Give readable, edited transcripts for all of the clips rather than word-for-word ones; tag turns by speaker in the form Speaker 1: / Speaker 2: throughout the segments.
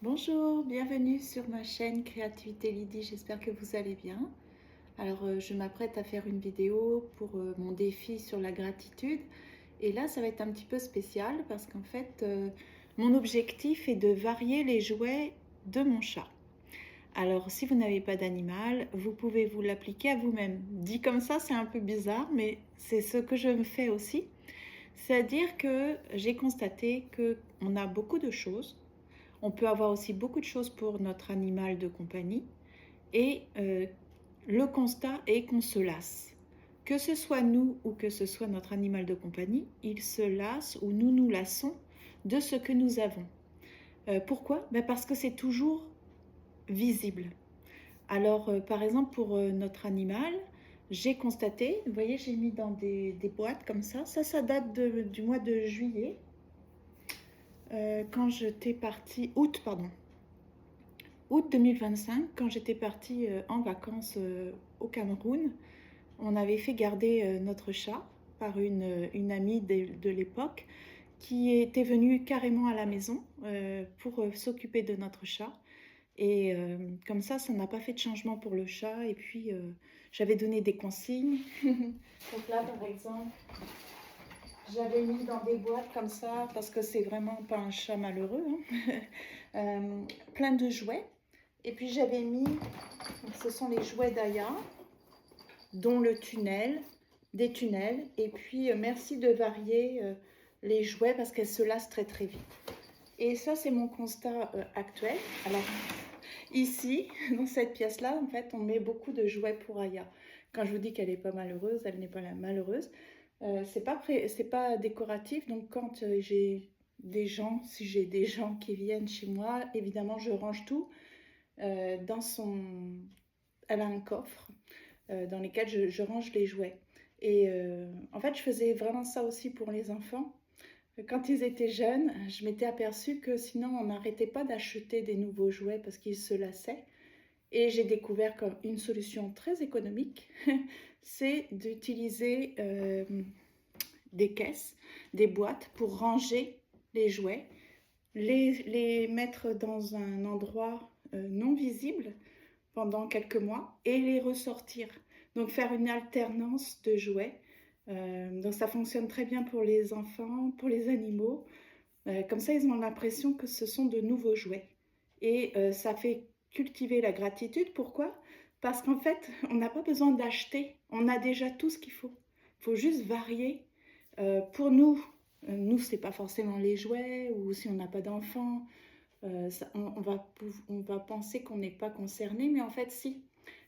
Speaker 1: Bonjour, bienvenue sur ma chaîne Créativité Lydie, j'espère que vous allez bien. Alors je m'apprête à faire une vidéo pour mon défi sur la gratitude et là ça va être un petit peu spécial parce qu'en fait mon objectif est de varier les jouets de mon chat. Alors si vous n'avez pas d'animal, vous pouvez vous l'appliquer à vous-même. Dit comme ça c'est un peu bizarre mais c'est ce que je me fais aussi. C'est-à-dire que j'ai constaté qu'on a beaucoup de choses. On peut avoir aussi beaucoup de choses pour notre animal de compagnie et le constat est qu'on se lasse. Que ce soit nous ou que ce soit notre animal de compagnie, il se lasse ou nous nous lassons de ce que nous avons. Pourquoi? Parce que c'est toujours visible. Alors par exemple pour notre animal, j'ai constaté, vous voyez j'ai mis dans des boîtes comme ça date du mois de juillet, quand j'étais partie, août 2025, quand j'étais partie en vacances au Cameroun. On avait fait garder notre chat par une amie de l'époque qui était venue carrément à la maison pour s'occuper de notre chat. Et comme ça n'a pas fait de changement pour le chat. Et puis, j'avais donné des consignes. Donc là, par exemple, j'avais mis dans des boîtes comme ça, parce que c'est vraiment pas un chat malheureux, hein. Plein de jouets. Et puis j'avais mis, ce sont les jouets d'Aya, dont le tunnel, des tunnels. Et puis merci de varier les jouets parce qu'elles se lassent très très vite. Et ça c'est mon constat actuel. Alors ici, dans cette pièce-là, en fait, on met beaucoup de jouets pour Aya. Quand je vous dis qu'elle n'est pas malheureuse, elle n'est pas malheureuse. C'est pas décoratif, donc quand j'ai des gens, si j'ai des gens qui viennent chez moi, évidemment je range tout dans son... Elle a un coffre dans lequel je range les jouets. Et en fait, je faisais vraiment ça aussi pour les enfants. Quand ils étaient jeunes, je m'étais aperçue que sinon on n'arrêtait pas d'acheter des nouveaux jouets parce qu'ils se lassaient. Et j'ai découvert comme une solution très économique, c'est d'utiliser des caisses, des boîtes pour ranger les jouets, les mettre dans un endroit non visible pendant quelques mois et les ressortir. Donc faire une alternance de jouets. Donc ça fonctionne très bien pour les enfants, pour les animaux. Comme ça, ils ont l'impression que ce sont de nouveaux jouets. Et ça fait cultiver la gratitude. Pourquoi? Parce qu'en fait, on n'a pas besoin d'acheter. On a déjà tout ce qu'il faut. Il faut juste varier. Pour nous, c'est pas forcément les jouets, ou si on n'a pas d'enfants, on va penser qu'on n'est pas concerné, mais en fait, si.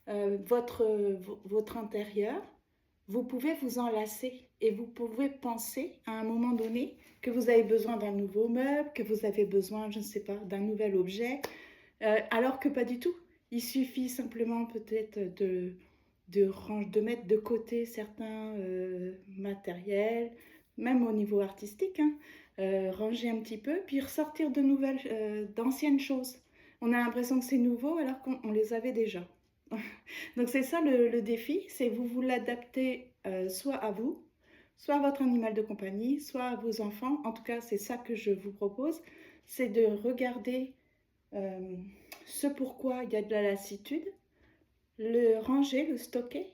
Speaker 1: Votre intérieur, vous pouvez vous enlacer et vous pouvez penser à un moment donné que vous avez besoin d'un nouveau meuble, que vous avez besoin, je ne sais pas, d'un nouvel objet, alors que pas du tout. Il suffit simplement peut-être de mettre de côté certains matériels, même au niveau artistique, hein, ranger un petit peu, puis ressortir d'anciennes choses. On a l'impression que c'est nouveau alors qu'on les avait déjà. Donc c'est ça le défi, c'est vous l'adaptez soit à vous, soit à votre animal de compagnie, soit à vos enfants. En tout cas, c'est ça que je vous propose, c'est de regarder ce pourquoi il y a de la lassitude, le ranger, le stocker,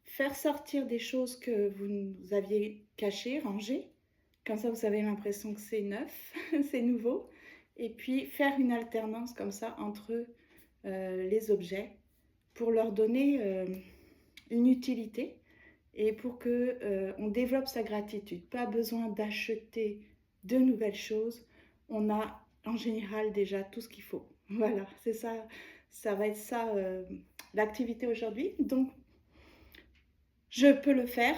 Speaker 1: faire sortir des choses que vous aviez cachées, rangées. Comme ça, vous avez l'impression que c'est neuf, c'est nouveau. Et puis faire une alternance comme ça entre les objets pour leur donner une utilité et pour que on développe sa gratitude. Pas besoin d'acheter de nouvelles choses. On a en général déjà tout ce qu'il faut. Voilà, c'est ça. Ça va être ça l'activité aujourd'hui. Donc je peux le faire.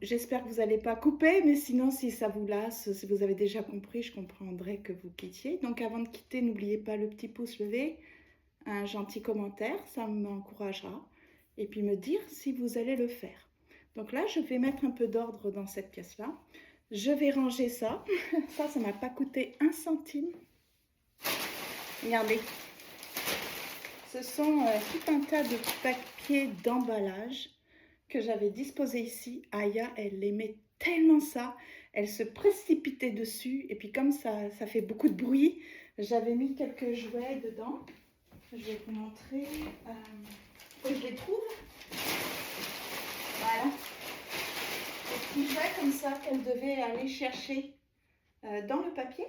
Speaker 1: J'espère que vous n'allez pas couper, mais sinon, si ça vous lasse, si vous avez déjà compris, je comprendrai que vous quittiez. Donc avant de quitter, n'oubliez pas le petit pouce levé, un gentil commentaire, ça m'encouragera. Et puis me dire si vous allez le faire. Donc là, je vais mettre un peu d'ordre dans cette pièce-là. Je vais ranger ça. Ça m'a pas coûté un centime. Regardez. Ce sont tout un tas de papiers d'emballage que j'avais disposé ici. Aya, elle aimait tellement ça. Elle se précipitait dessus. Et puis comme ça fait beaucoup de bruit, J'avais mis quelques jouets dedans. Je vais vous montrer. Faut que je les trouve. Voilà. Des petits jouets comme ça qu'elle devait aller chercher dans le papier.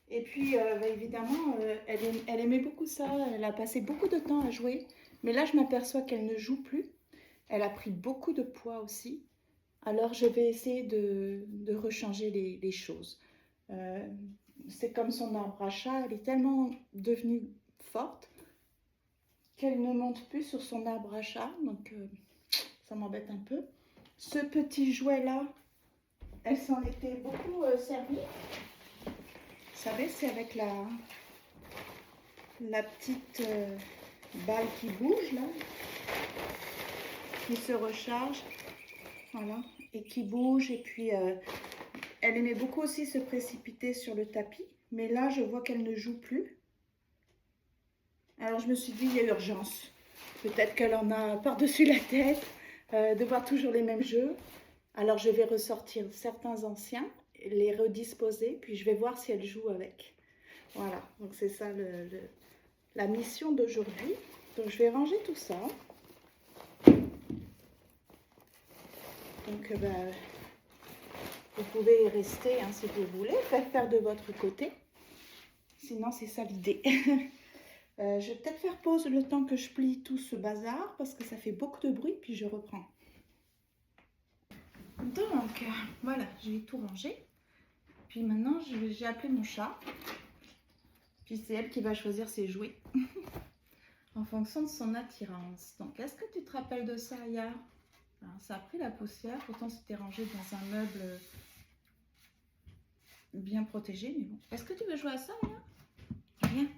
Speaker 1: Et puis, évidemment, elle aimait beaucoup ça. Elle a passé beaucoup de temps à jouer. Mais là, je m'aperçois qu'elle ne joue plus. Elle a pris beaucoup de poids aussi. Alors, je vais essayer de rechanger les choses. C'est comme son arbre à chat. Elle est tellement devenue forte qu'elle ne monte plus sur son arbre à chat. Donc, ça m'embête un peu. Ce petit jouet-là, elle s'en était beaucoup servie. Vous savez, c'est avec la petite balle qui bouge, là, qui se recharge, voilà, et qui bouge. Et puis, elle aimait beaucoup aussi se précipiter sur le tapis, mais là, je vois qu'elle ne joue plus. Alors, je me suis dit, il y a urgence. Peut-être qu'elle en a par-dessus la tête de voir toujours les mêmes jeux. Alors, je vais ressortir certains anciens, les redisposer, puis je vais voir si elle joue avec. Voilà, donc c'est ça la mission d'aujourd'hui. Donc, je vais ranger tout ça. Donc, vous pouvez y rester hein, si vous voulez, faire de votre côté. Sinon, c'est ça l'idée. Je vais peut-être faire pause le temps que je plie tout ce bazar parce que ça fait beaucoup de bruit, puis je reprends. Donc, voilà, j'ai tout rangé. Puis maintenant, j'ai appelé mon chat. Puis c'est elle qui va choisir ses jouets en fonction de son attirance. Donc, est-ce que tu te rappelles de ça, Aya? Alors, ça a pris la poussière, pourtant c'était rangé dans un meuble bien protégé, mais bon. Est-ce que tu veux jouer à ça, Aya? Viens.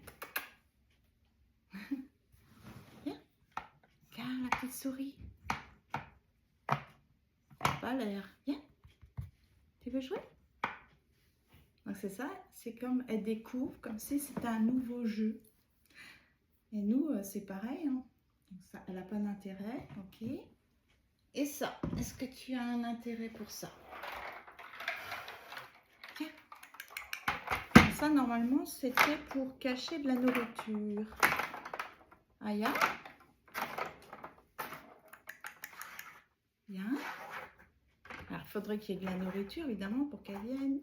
Speaker 1: Viens. Regarde la petite souris. Pas l'air. Viens. Tu veux jouer? Donc c'est ça, c'est comme elle découvre, comme si c'était un nouveau jeu. Et nous, c'est pareil. Hein. Donc ça, elle n'a pas d'intérêt, ok. Et ça, est-ce que tu as un intérêt pour ça? Tiens. Ça, normalement, c'était pour cacher de la nourriture. Aya? Viens. Alors, il faudrait qu'il y ait de la nourriture, évidemment, pour qu'elle vienne.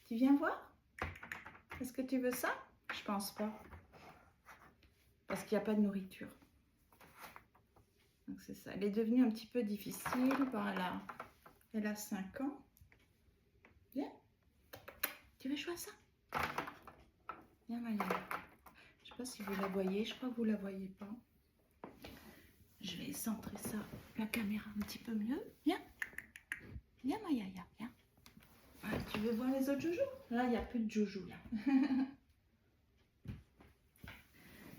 Speaker 1: Tu viens voir? Est-ce que tu veux ça? Je pense pas. Parce qu'il n'y a pas de nourriture. Donc, c'est ça. Elle est devenue un petit peu difficile. Voilà. Elle a 5 ans. Viens. Tu veux jouer à ça? Viens, Maya. Je ne sais pas si vous la voyez. Je crois que vous ne la voyez pas. Je vais centrer ça, la caméra un petit peu mieux. Viens. Viens, Maya. Viens. Ah, tu veux voir les autres joujous? Là, il n'y a plus de joujous, là.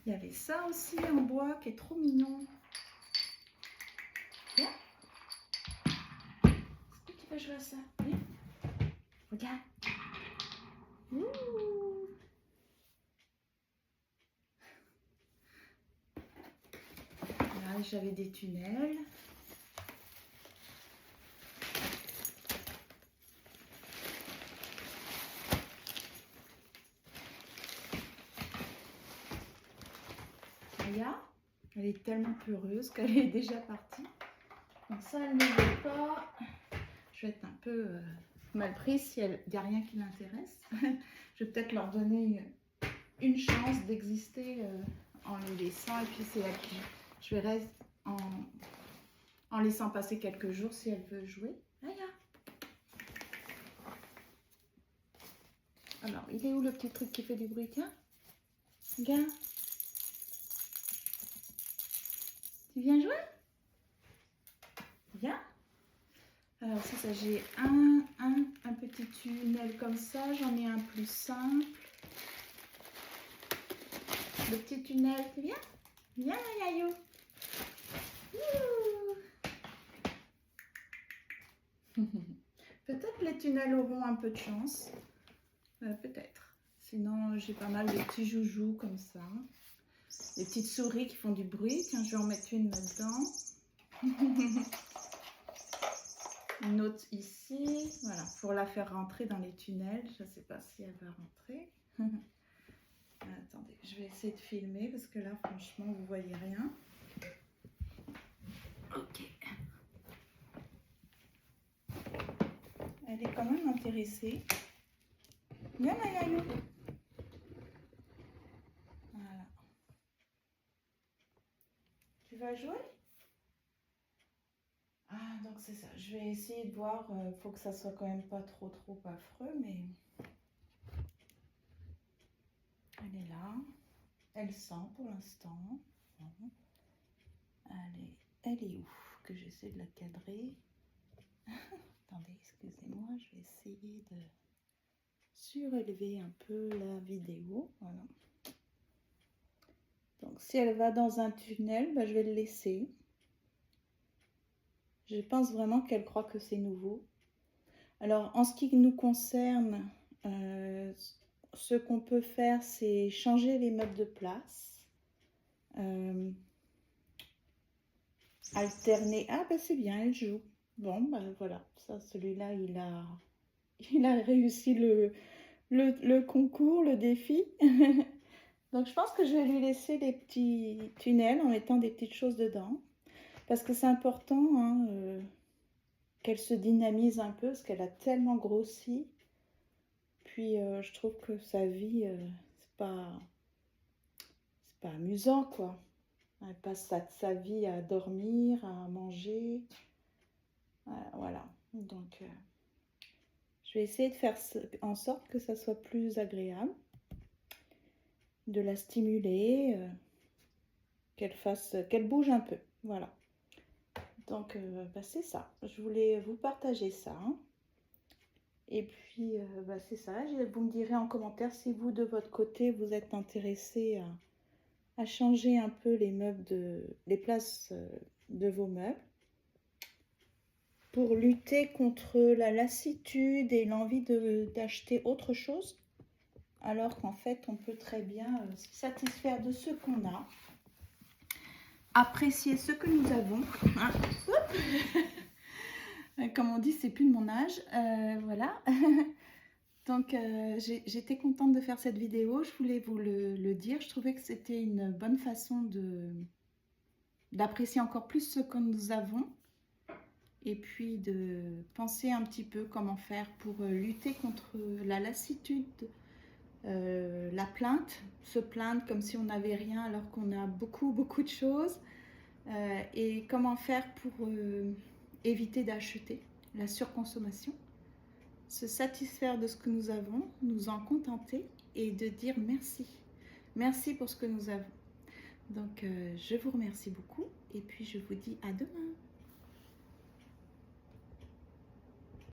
Speaker 1: Il y avait ça aussi en bois qui est trop mignon. Viens. Est-ce que tu vas jouer à ça? Viens. Regarde. Ouh. Là, j'avais des tunnels. Elle est tellement peureuse qu'elle est déjà partie. Donc ça, elle ne veut pas. Je vais être un peu mal prise si il n'y a rien qui l'intéresse. Je vais peut-être leur donner une chance d'exister en les laissant. Et puis c'est elle qui... Je verrai en laissant passer quelques jours si elle veut jouer. Aya. Alors, il est où le petit truc qui fait du bruit? Tiens. Regarde. Tu viens jouer? Viens. Alors ça j'ai un petit tunnel comme ça. J'en ai un plus simple. Le petit tunnel, tu viens? Viens, Yayo. Peut-être les tunnels auront un peu de chance. Peut-être. Sinon, j'ai pas mal de petits joujoux comme ça. Des petites souris qui font du bruit. Tiens, je vais en mettre une là-dedans. une autre ici, voilà, pour la faire rentrer dans les tunnels. Je ne sais pas si elle va rentrer. Attendez, je vais essayer de filmer parce que là, franchement, vous voyez rien. Ok. Elle est quand même intéressée. Viens, Mayayo. Voilà. Tu vas jouer? Ah, donc c'est ça. Je vais essayer de voir. Faut que ça soit quand même pas trop affreux, mais elle est là. Elle sent pour l'instant. Elle est où? Que j'essaie de la cadrer. Attendez, excusez-moi, je vais essayer de surélever un peu la vidéo. Voilà. Donc si elle va dans un tunnel, bah, je vais le laisser. Je pense vraiment qu'elle croit que c'est nouveau. Alors en ce qui nous concerne, ce qu'on peut faire, c'est changer les meubles de place. Alterner. Ah bah c'est bien, elle joue. Bon bah voilà, ça celui-là il a réussi le concours, le défi. Donc je pense que je vais lui laisser les petits tunnels en mettant des petites choses dedans. Parce que c'est important hein, qu'elle se dynamise un peu, parce qu'elle a tellement grossi. Puis je trouve que sa vie, c'est pas amusant quoi. Elle passe sa vie à dormir, à manger. Voilà. Donc je vais essayer de faire en sorte que ça soit plus agréable. De la stimuler, qu'elle bouge un peu. Voilà. Donc bah, c'est ça. Je voulais vous partager ça. Hein. Et puis bah, c'est ça. Vous me direz en commentaire si vous de votre côté vous êtes intéressé à changer un peu les meubles les places de vos meubles pour lutter contre la lassitude et l'envie d'acheter autre chose, alors qu'en fait on peut très bien se satisfaire de ce qu'on a, apprécier ce que nous avons. Hein. Comme on dit, c'est plus de mon âge. Voilà. Donc j'étais contente de faire cette vidéo, je voulais vous le dire. Je trouvais que c'était une bonne façon d'apprécier encore plus ce que nous avons. Et puis de penser un petit peu comment faire pour lutter contre la lassitude, la plainte, se plaindre comme si on n'avait rien alors qu'on a beaucoup de choses, et comment faire pour éviter d'acheter, la surconsommation, se satisfaire de ce que nous avons, nous en contenter et de dire merci. Merci pour ce que nous avons. Donc je vous remercie beaucoup et puis je vous dis à demain.